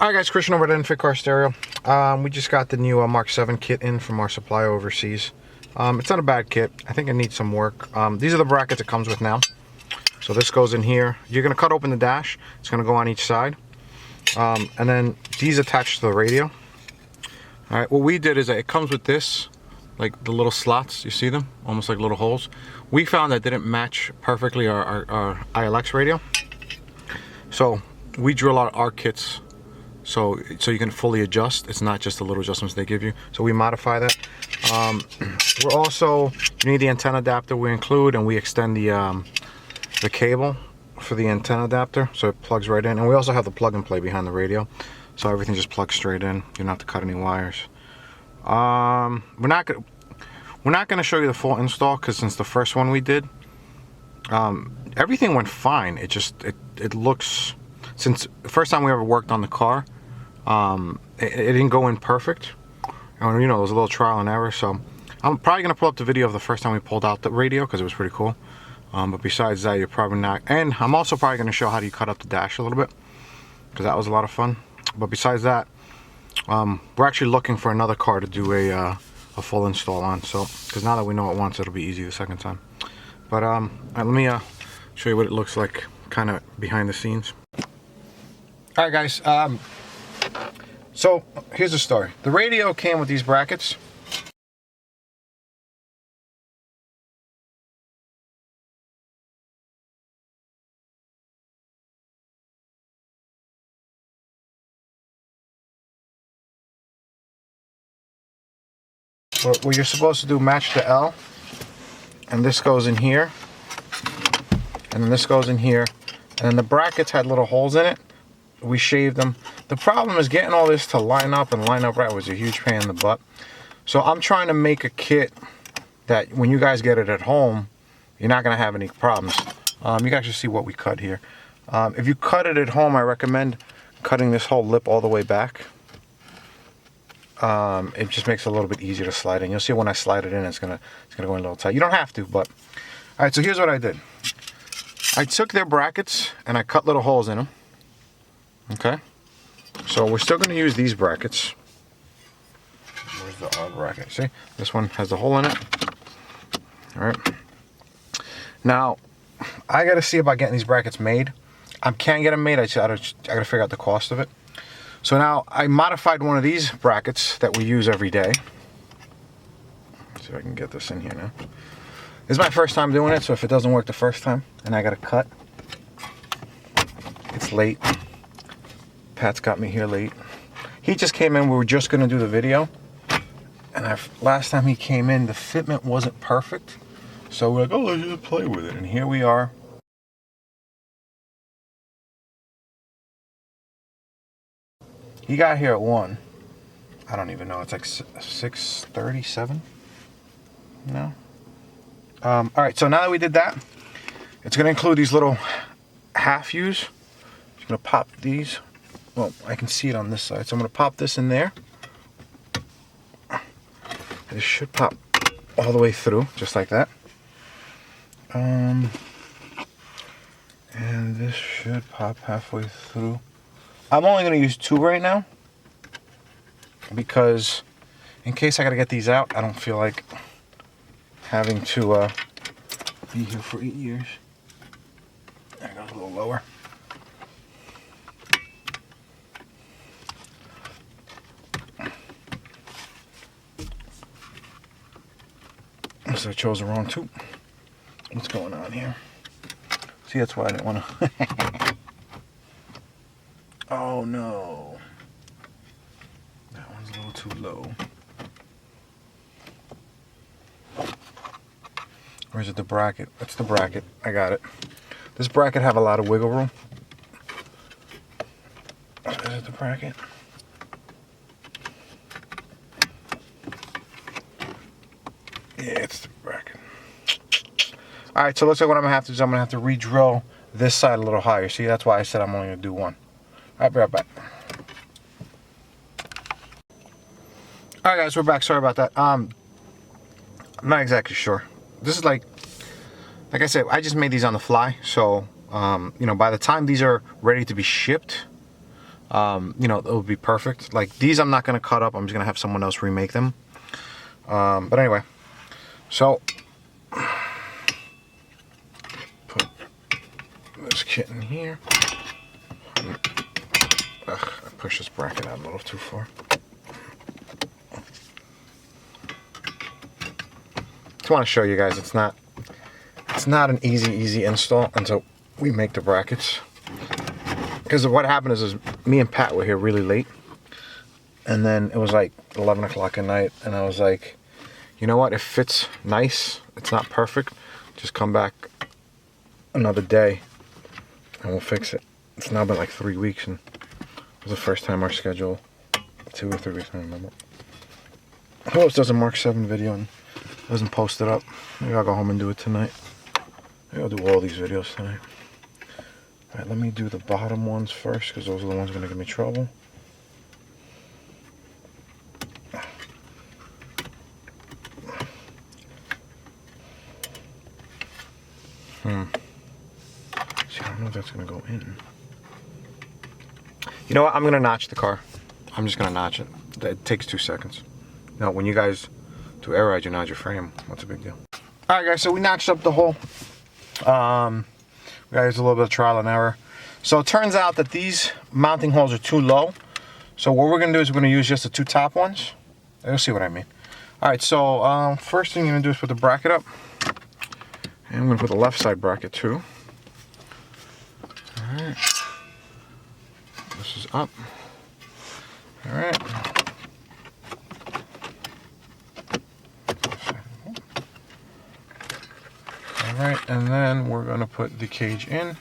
Alright guys, Christian over at Infit Car Stereo. We just got the new Mark 7 kit in from our supplier overseas. It's not a bad kit. I think it needs some work. These are the brackets it comes with now. So this goes in here. You're going to cut open the dash. It's going to go on each side. And then these attach to the radio. Alright, what we did is that it comes with this, like the little slots. You see them? Almost like little holes. We found that didn't match perfectly our ILX radio. So we drill out our kits so you can fully adjust. It's not just the little adjustments they give you. So we modify that. We're also, you need the antenna adapter we include, and we extend the cable for the antenna adapter so it plugs right in. And we also have the plug and play behind the radio, so everything just plugs straight in. You don't have to cut any wires. We're not gonna show you the full install because since the first one we did, everything went fine. It looks, since the first time we ever worked on the car, it didn't go in perfect. And you know, there was a little trial and error. So I'm probably gonna pull up the video of the first time we pulled out the radio because it was pretty cool. But besides that, you're probably not. And I'm also probably gonna show how do you cut up the dash a little bit because that was a lot of fun. But besides that, we're actually looking for another car to do a full install on. So because now that we know it once, it'll be easy the second time. But let me show you what it looks like kind of behind the scenes. All right guys, so here's the story. The radio came with these brackets. What you're supposed to do, match the L, and this goes in here, and then this goes in here, and then the brackets had little holes in it. We shaved them. The problem is getting all this to line up right was a huge pain in the butt. So I'm trying to make a kit that when you guys get it at home, you're not going to have any problems. You can actually see what we cut here. If you cut it at home, I recommend cutting this whole lip all the way back. It just makes it a little bit easier to slide in. You'll see when I slide it in, it's gonna go in a little tight. You don't have to, but all right. So here's what I did. I took their brackets and I cut little holes in them. Okay. So we're still gonna use these brackets. Where's the R bracket? See, this one has the hole in it. All right. Now I gotta see about getting these brackets made. I can't get them made. I gotta figure out the cost of it. So now I modified one of these brackets that we use every day. Let's see if I can get this in here now. This is my first time doing it, so if it doesn't work the first time and I gotta cut, it's late. Pat's got me here late. He just came in, we were just gonna do the video, and last time he came in, the fitment wasn't perfect. So we're like, oh, let's just play with it, and here we are. He got here at 1. I don't even know. It's like 6:37. No. All right. So now that we did that, it's going to include these little half U's. Just going to pop these. Well, I can see it on this side, so I'm going to pop this in there. And it should pop all the way through, just like that. And this should pop halfway through. I'm only going to use 2 right now because in case I got to get these out, I don't feel like having to be here for 8 years. There it goes, a little lower. So I chose the wrong tube. What's going on here? See, that's why I didn't want to. Oh no, that one's a little too low. Or is it the bracket? That's the bracket. I got it. This bracket have a lot of wiggle room. Is it the bracket? Yeah, it's the bracket. All right, so looks like what I'm gonna have to do is I'm gonna have to re-drill this side a little higher. See, that's why I said I'm only gonna do 1. I'll be right back. Alright guys, we're back. Sorry about that. I'm not exactly sure. This is like I said, I just made these on the fly. So, you know, by the time these are ready to be shipped, you know, it would be perfect. Like these I'm not going to cut up. I'm just going to have someone else remake them. But anyway, so put this kit in here. Ugh, I pushed this bracket out a little too far. Just want to show you guys it's not an easy install until we make the brackets. Because what happened is me and Pat were here really late, and then it was like 11 o'clock at night, and I was like, you know what, it fits nice, it's not perfect, just come back another day and we'll fix it. It's now been like 3 weeks, and it was the first time our schedule, 2 or 3 weeks, I don't remember. I hope it does a Mark 7 video and doesn't post it up. Maybe I'll go home and do it tonight. Maybe I'll do all these videos tonight. Alright, let me do the bottom ones first, because those are the ones going to give me trouble. See, I don't know if that's going to go in. You know what? I'm going to notch the car. I'm just going to notch it. It takes 2 seconds. Now, when you guys do air ride, you notch your frame. What's a big deal? Alright guys, so we notched up the hole. We use a little bit of trial and error. So it turns out that these mounting holes are too low. So what we're going to do is we're going to use just the 2 top ones. You'll see what I mean. Alright, so first thing you're going to do is put the bracket up. And I'm going to put the left side bracket too. Alright. This is up. Alright. Alright, and then we're going to put the cage in.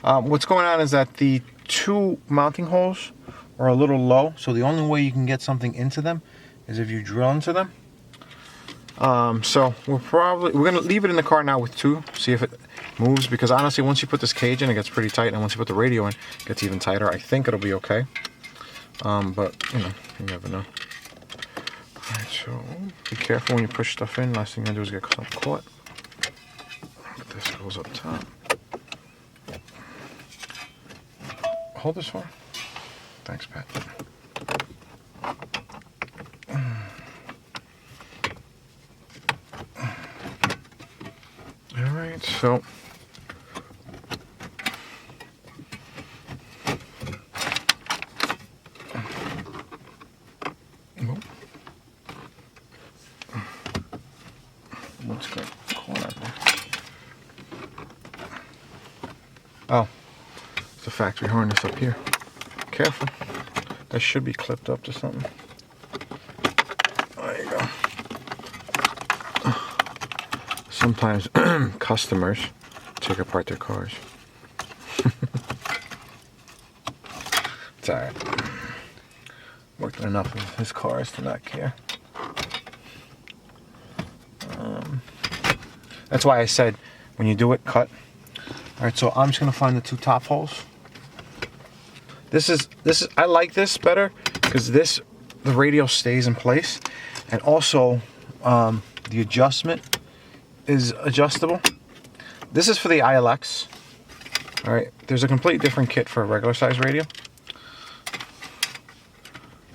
What's going on is that the 2 mounting holes are a little low, so the only way you can get something into them is if you drill into them. So we're going to leave it in the car now with 2, see if it moves, because honestly once you put this cage in it gets pretty tight, and once you put the radio in it gets even tighter. I think it'll be okay, but you know, you never know. Alright, so be careful when you push stuff in. Last thing you're going to do is get something caught. This goes up top. Hold this one. Thanks, Pat. Alright, so what's got caught out there? Oh, it's a factory harness up here. Careful. That should be clipped up to something. There you go. Sometimes customers take apart their cars. It's alright. Worked on enough of his cars to not care. That's why I said when you do it, cut. Alright, so I'm just gonna find the 2 top holes. This is I like this better because the radio stays in place, and also the adjustment is adjustable. This is for the ILX. Alright, there's a completely different kit for a regular size radio.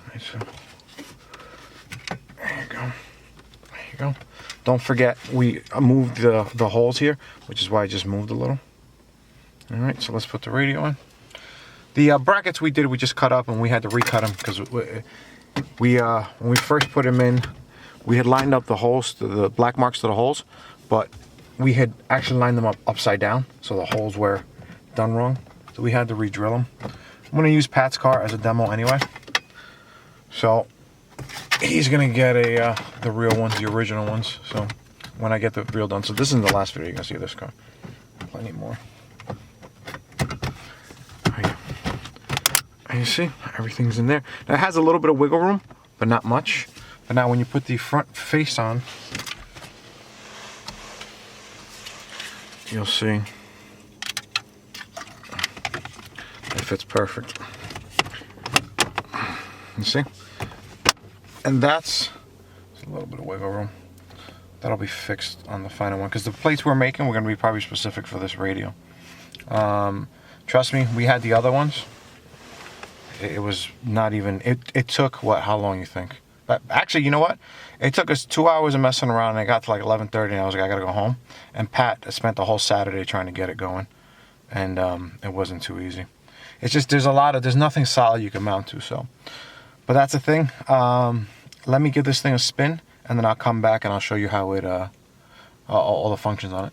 Alright, so there you go. There you go. Don't forget we moved the holes here, which is why I just moved a little. Alright, so let's put the radio in. The brackets we just cut up, and we had to recut them because when we first put them in, we had lined up the holes, the black marks to the holes, but we had actually lined them up upside down, so the holes were done wrong. So we had to re-drill them. I'm going to use Pat's car as a demo anyway. So he's going to get the real ones, the original ones. So when I get the real done. So this isn't the last video you're going to see of this car. Plenty more. And you see, everything's in there. Now it has a little bit of wiggle room, but not much. But now when you put the front face on, you'll see it fits perfect. You see? And that's a little bit of wiggle room. That'll be fixed on the final one, because the plates we're making, we're going to be probably specific for this radio. Trust me, we had the other ones. it was not even, it took, what, how long you think? But actually, you know what? It took us 2 hours of messing around, and I got to like 11:30, and I was like, I gotta go home. And Pat spent the whole Saturday trying to get it going, and it wasn't too easy. It's just, there's nothing solid you can mount to, so. But that's the thing. Let me give this thing a spin, and then I'll come back and I'll show you how it, all the functions on it.